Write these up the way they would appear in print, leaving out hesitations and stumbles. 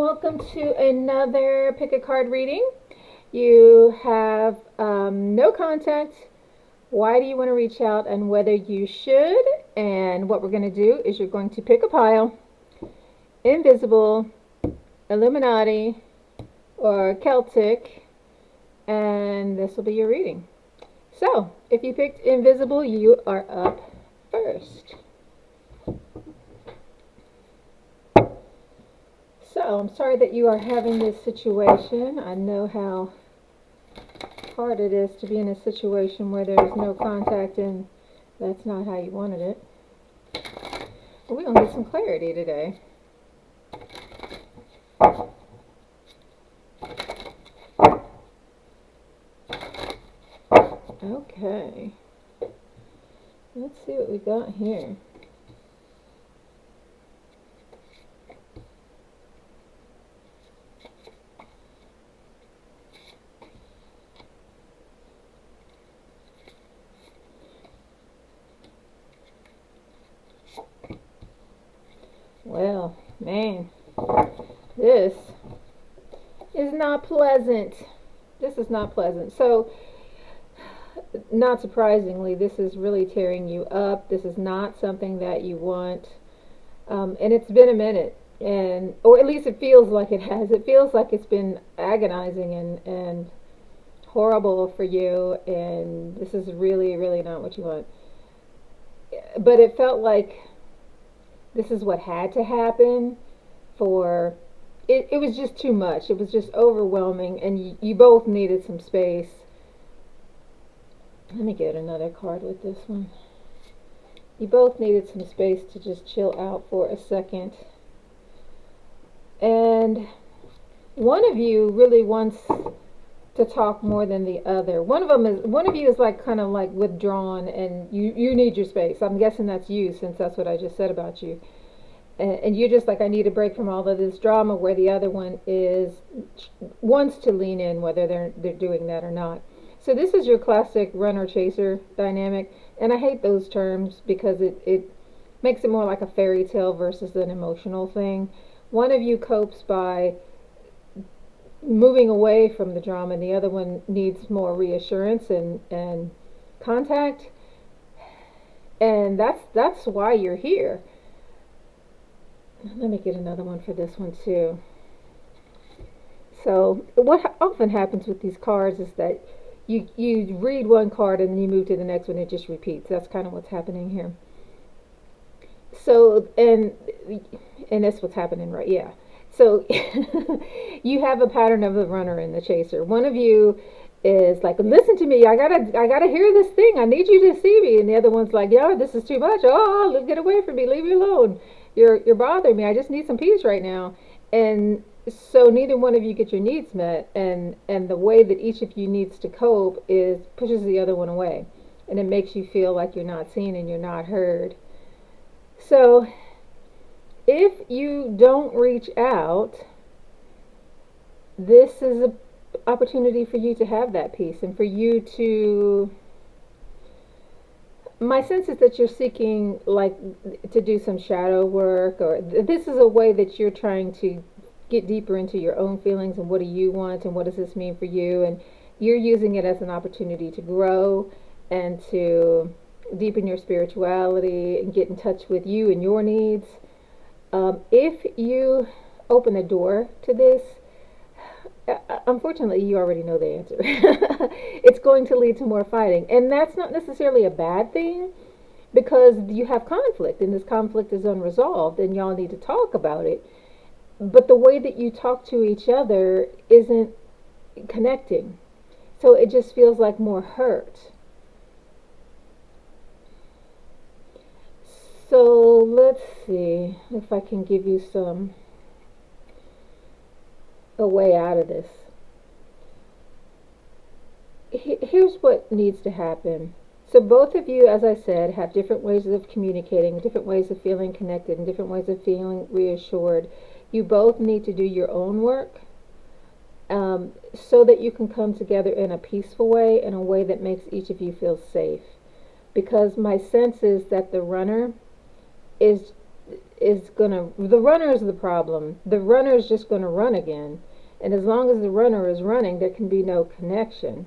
welcome to another pick a card reading. You have no contact. Why do you want to reach out and whether you should? And what we're going to do is you're going to pick a pile, Invisible, Illuminati, or Celtic, and this will be your reading. So, if you picked Invisible, you are up first. So, I'm sorry that you are having this situation. I know how hard it is to be in a situation where there's no contact and that's not how you wanted it. But we're going to get some clarity today. Okay. Let's see what we got here. Well, man, this is not pleasant. This is not pleasant. So, not surprisingly, this is really tearing you up. This is not something that you want. And it's been a minute, or at least it feels like it has. It feels like it's been agonizing and horrible for you, and this is really, really not what you want. But it felt like this is what had to happen for it was just too much. It was just overwhelming, and you both needed some space. Let me get another card with this one. You both needed some space to just chill out for a second. And one of you really wants to talk more than the other. One of you is like kind of like withdrawn, and you need your space. I'm guessing that's you, since that's what I just said about you. And you're just like, I need a break from all of this drama, where the other one wants to lean in, whether they're doing that or not. So this is your classic runner-chaser dynamic, and I hate those terms because it makes it more like a fairy tale versus an emotional thing. One of you copes by moving away from the drama, and the other one needs more reassurance and contact, and that's why you're here. Let me get another one for this one too. So what often happens with these cards is that you read one card and then you move to the next one, it just repeats. That's kind of what's happening here. So, and that's what's happening, right? Yeah. So you have a pattern of the runner and the chaser. One of you is like, listen to me, I gotta hear this thing, I need you to see me. And the other one's like, yeah, this is too much. Oh, get away from me, leave me alone. You're bothering me. I just need some peace right now. And so neither one of you get your needs met, and the way that each of you needs to cope is pushes the other one away, and it makes you feel like you're not seen and you're not heard. So if you don't reach out, this is an opportunity for you to have that peace, and for you to, my sense is that you're seeking like to do some shadow work, or this is a way that you're trying to get deeper into your own feelings and what do you want and what does this mean for you, and you're using it as an opportunity to grow and to deepen your spirituality and get in touch with you and your needs. If you open the door to this, unfortunately, you already know the answer. It's going to lead to more fighting, and that's not necessarily a bad thing, because you have conflict, and this conflict is unresolved, and y'all need to talk about it. But the way that you talk to each other isn't connecting, so it just feels like more hurt. So let's see if I can give you a way out of this. Here's what needs to happen. So both of you, as I said, have different ways of communicating, different ways of feeling connected, and different ways of feeling reassured. You both need to do your own work so that you can come together in a peaceful way, in a way that makes each of you feel safe. Because my sense is that the runner is the runner is the problem. The runner is just gonna run again. And as long as the runner is running, there can be no connection.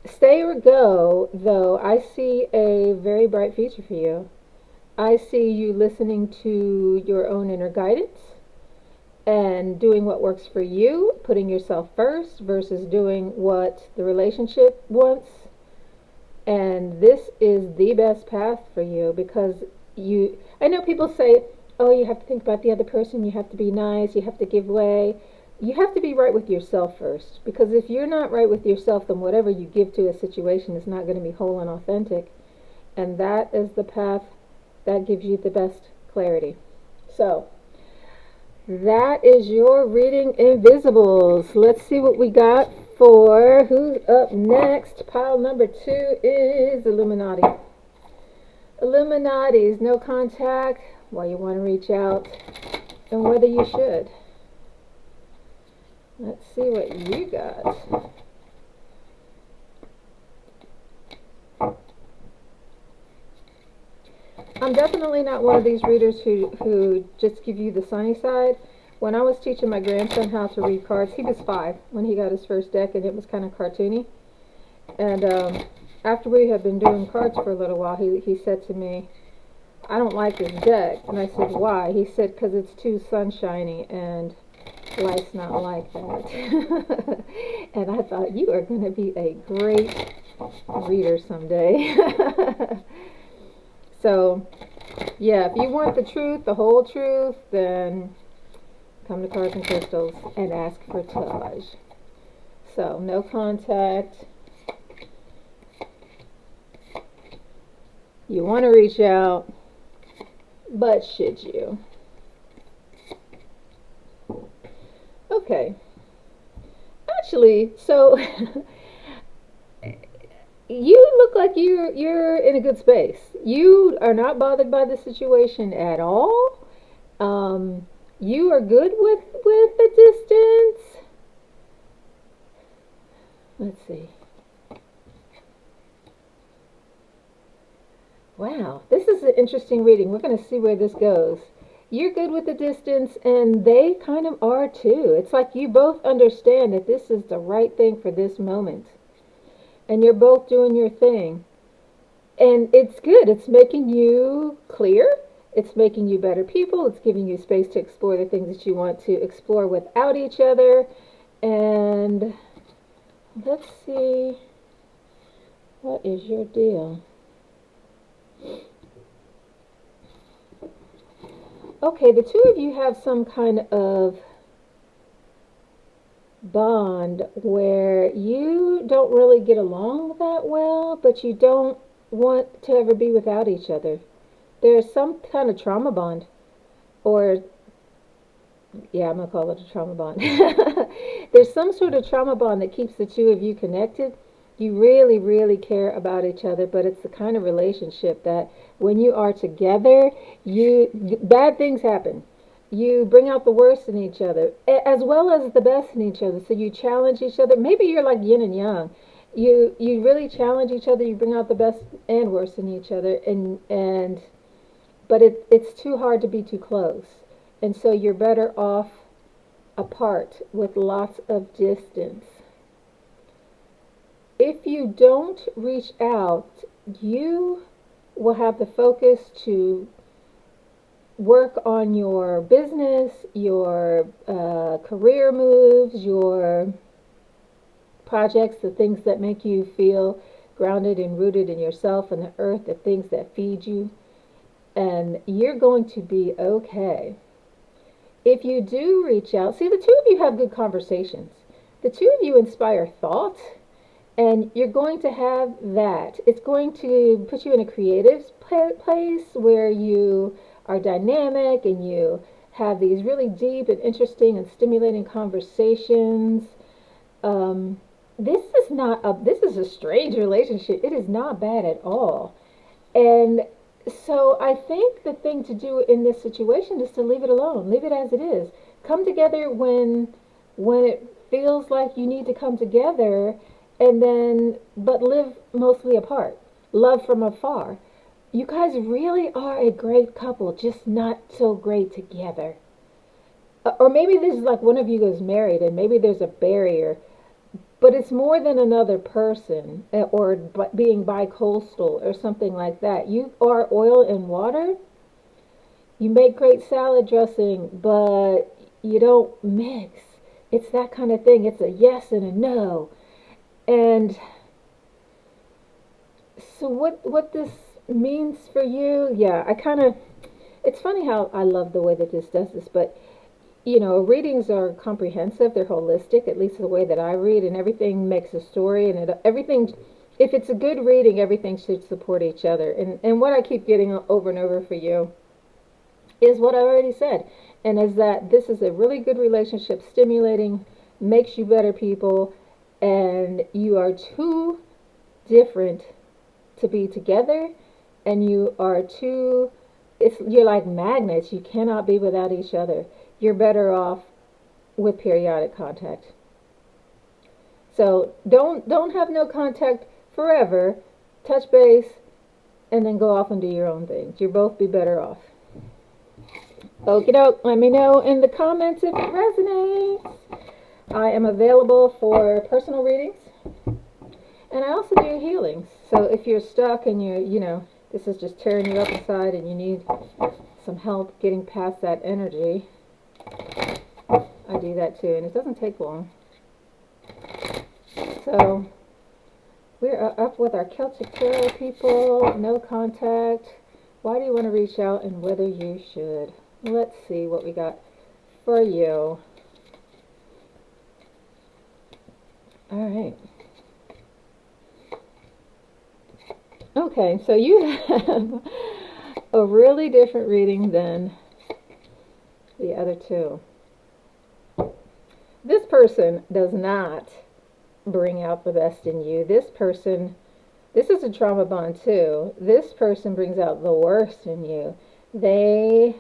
Stay or go, though, I see a very bright future for you. I see you listening to your own inner guidance and doing what works for you, putting yourself first versus doing what the relationship wants. And this is the best path for you because I know people say, oh, you have to think about the other person, you have to be nice, you have to give way. You have to be right with yourself first, because if you're not right with yourself, then whatever you give to a situation is not going to be whole and authentic. And that is the path that gives you the best clarity. So, that is your reading, Invisibles. Let's see what we got for who's up next. Pile number 2 is Illuminati. Illuminati's no contact, why you want to reach out, and whether you should. Let's see what you got. I'm definitely not one of these readers who just give you the sunny side. When I was teaching my grandson how to read cards, he was 5 when he got his first deck, and it was kind of cartoony. And after we had been doing cards for a little while, he said to me, I don't like this deck. And I said, why? He said, because it's too sunshiny, and life's not like that. And I thought, you are going to be a great reader someday. So, yeah, if you want the truth, the whole truth, then come to Cards and Crystals and ask for Taj. So, no contact. You want to reach out, but should you? Okay. Actually, so you look like you're in a good space. You are not bothered by the situation at all. You are good with the distance. Let's see. Wow, this is an interesting reading. We're going to see where this goes. You're good with the distance, and they kind of are too. It's like you both understand that this is the right thing for this moment. And you're both doing your thing. And it's good. It's making you clear. It's making you better people. It's giving you space to explore the things that you want to explore without each other. And let's see. What is your deal? Okay, the two of you have some kind of bond where you don't really get along that well, but you don't want to ever be without each other. There's some kind of trauma bond, or yeah, I'm going to call it a trauma bond. There's some sort of trauma bond that keeps the two of you connected. You really, really care about each other, but it's the kind of relationship that when you are together, bad things happen. You bring out the worst in each other, as well as the best in each other. So you challenge each other. Maybe you're like yin and yang. You really challenge each other. You bring out the best and worst in each other, but it's too hard to be too close, and so you're better off apart with lots of distance. If you don't reach out, you will have the focus to work on your business, your career moves, your projects, the things that make you feel grounded and rooted in yourself and the earth, the things that feed you, and you're going to be okay. If you do reach out, see, the two of you have good conversations. The two of you inspire thought, and you're going to have that. It's going to put you in a creative place where you are dynamic and you have these really deep and interesting and stimulating conversations. This is a strange relationship. It is not bad at all. And so I think the thing to do in this situation is to leave it alone. Leave it as it is. Come together when it feels like you need to come together, but live mostly apart. Love from afar. you guys really are a great couple, just not so great together. Or maybe this is like one of you is married and maybe there's a barrier, but it's more than another person, or being bi-coastal or something like that. You are oil and water. You make great salad dressing, but you don't mix. It's that kind of thing. It's a yes and a no. And so what this means for you, yeah, I kind of, it's funny how I love the way that this does this, but readings are comprehensive, they're holistic, at least the way that I read, and everything makes a story, and everything, if it's a good reading, everything should support each other. And what I keep getting over and over for you is what I already said, and is that this is a really good relationship, stimulating, makes you better people, and you are too different to be together, and you are too, you're like magnets. You cannot be without each other. You're better off with periodic contact. So don't have no contact forever. Touch base and then go off and do your own things. You'll both be better off. Okie doke. Let me know in the comments if it resonates. I am available for personal readings, and I also do healings. So if you're stuck and this is just tearing you up inside and you need some help getting past that energy, I do that too, and it doesn't take long. So we're up with our Celtic Tarot people. No contact. Why do you want to reach out and whether you should? Let's see what we got for you. All right. Okay, so you have a really different reading than the other two. This person does not bring out the best in you. This is a trauma bond too. This person brings out the worst in you. This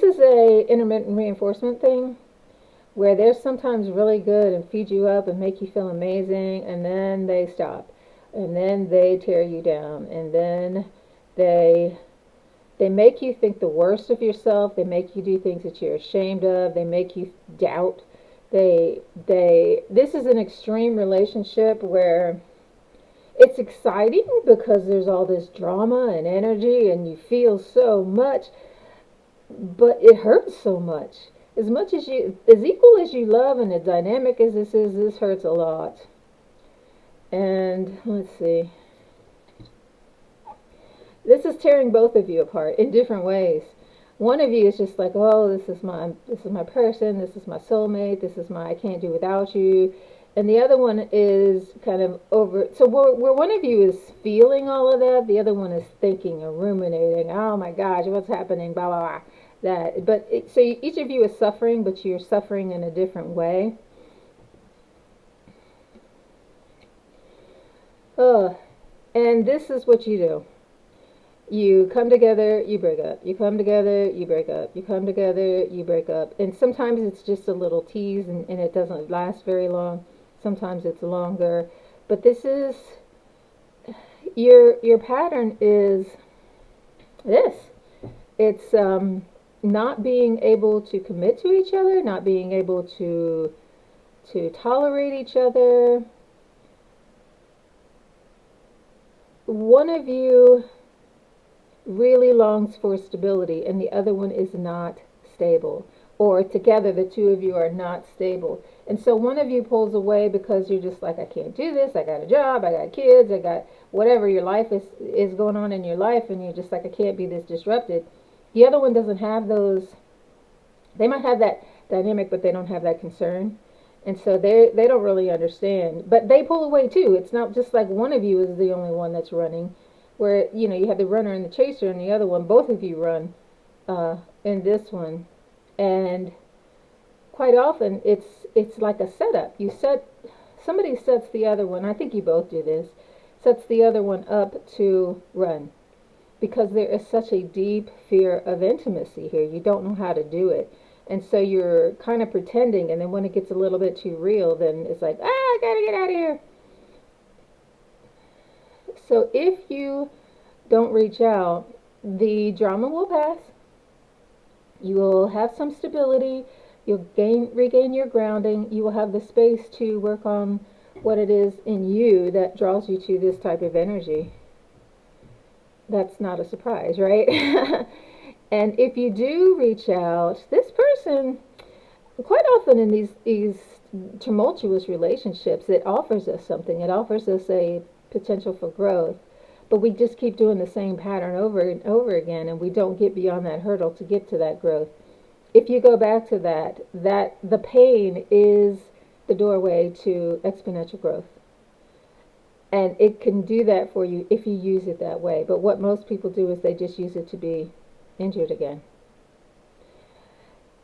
is a intermittent reinforcement thing, where they're sometimes really good and feed you up and make you feel amazing, and then they stop, and then they tear you down, and then they make you think the worst of yourself. They make you do things that you're ashamed of. They make you doubt. This is an extreme relationship where it's exciting because there's all this drama and energy and you feel so much, but it hurts so much. As equal as you love and as dynamic as this hurts a lot. And let's see. This is tearing both of you apart in different ways. One of you is just like, oh, this is my person, this is my soulmate, I can't do without you. And the other one is kind of over. So where one of you is feeling all of that, the other one is thinking and ruminating. Oh my gosh, what's happening? Blah blah blah. So each of you is suffering, but you're suffering in a different way. And this is what you do. You come together, you break up. You come together, you break up. You come together, you break up. And sometimes it's just a little tease and it doesn't last very long. Sometimes it's longer. But this is, your pattern is this. It's not being able to commit to each other, not being able to tolerate each other. One of you really longs for stability and the other one is not stable, or together the two of you are not stable, and so one of you pulls away because you're just like, I can't do this, I got a job, I got kids, I got whatever your life is going on in your life, and you're just like, I can't be this disrupted. The other one doesn't have those. They might have that dynamic, but they don't have that concern, and so they don't really understand, but they pull away too. It's not just like one of you is the only one that's running, where you have the runner and the chaser, and the other one, both of you run in this one. And quite often it's like a setup. Somebody sets the other one, I think you both do this, sets the other one up to run, because there is such a deep fear of intimacy here. You don't know how to do it, and so you're kind of pretending, and then when it gets a little bit too real, then it's like, I gotta get out of here. So if you don't reach out, the drama will pass. You will have some stability. You'll regain your grounding. You will have the space to work on what it is in you that draws you to this type of energy. That's not a surprise, right? And if you do reach out, this person, quite often in these tumultuous relationships, it offers us something. It offers us a potential for growth, but we just keep doing the same pattern over and over again, and we don't get beyond that hurdle to get to that growth. If you go back to that the pain is the doorway to exponential growth. And it can do that for you if you use it that way. But what most people do is they just use it to be injured again.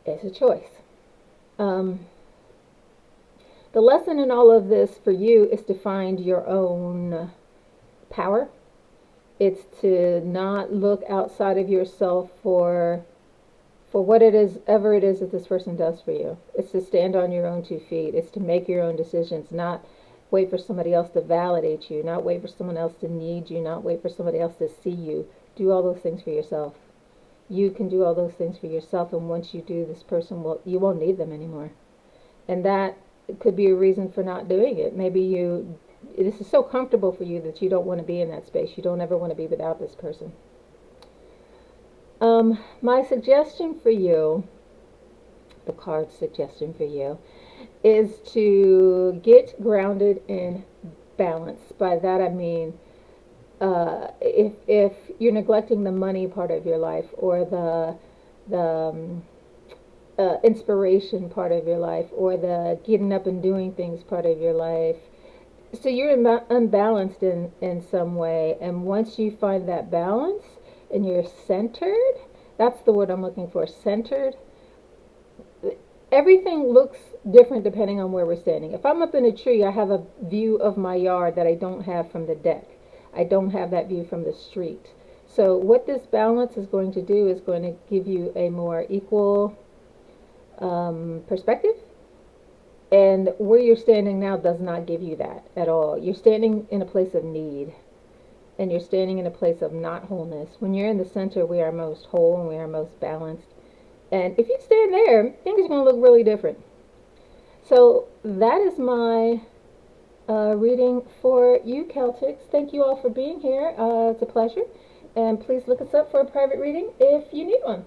It's a choice. Um, the lesson in all of this for you is to find your own power. It's to not look outside of yourself for what it is, ever it is that this person does for you. It's to stand on your own 2 feet. It's to make your own decisions, not wait for somebody else to validate you, not wait for someone else to need you, not wait for somebody else to see you. Do all those things for yourself. You can do all those things for yourself, and once you do, this person you won't need them anymore. And that could be a reason for not doing it. Maybe this is so comfortable for you that you don't want to be in that space. You don't ever want to be without this person. My suggestion for you, the card's suggestion for you, is to get grounded in balance. By that I mean, if you're neglecting the money part of your life, or the inspiration part of your life, or the getting up and doing things part of your life, so you're unbalanced in some way. And once you find that balance and you're centered, that's the word I'm looking for, centered. Everything looks different depending on where we're standing. If I'm up in a tree, I have a view of my yard that I don't have from the deck. I don't have that view from the street. So what this balance is going to do is going to give you a more equal perspective. And where you're standing now does not give you that at all. You're standing in a place of need, and you're standing in a place of not wholeness. When you're in the center, we are most whole and we are most balanced. And if you stand there, things are going to look really different. So that is my reading for you, Celtics. Thank you all for being here. It's a pleasure. And please look us up for a private reading if you need one.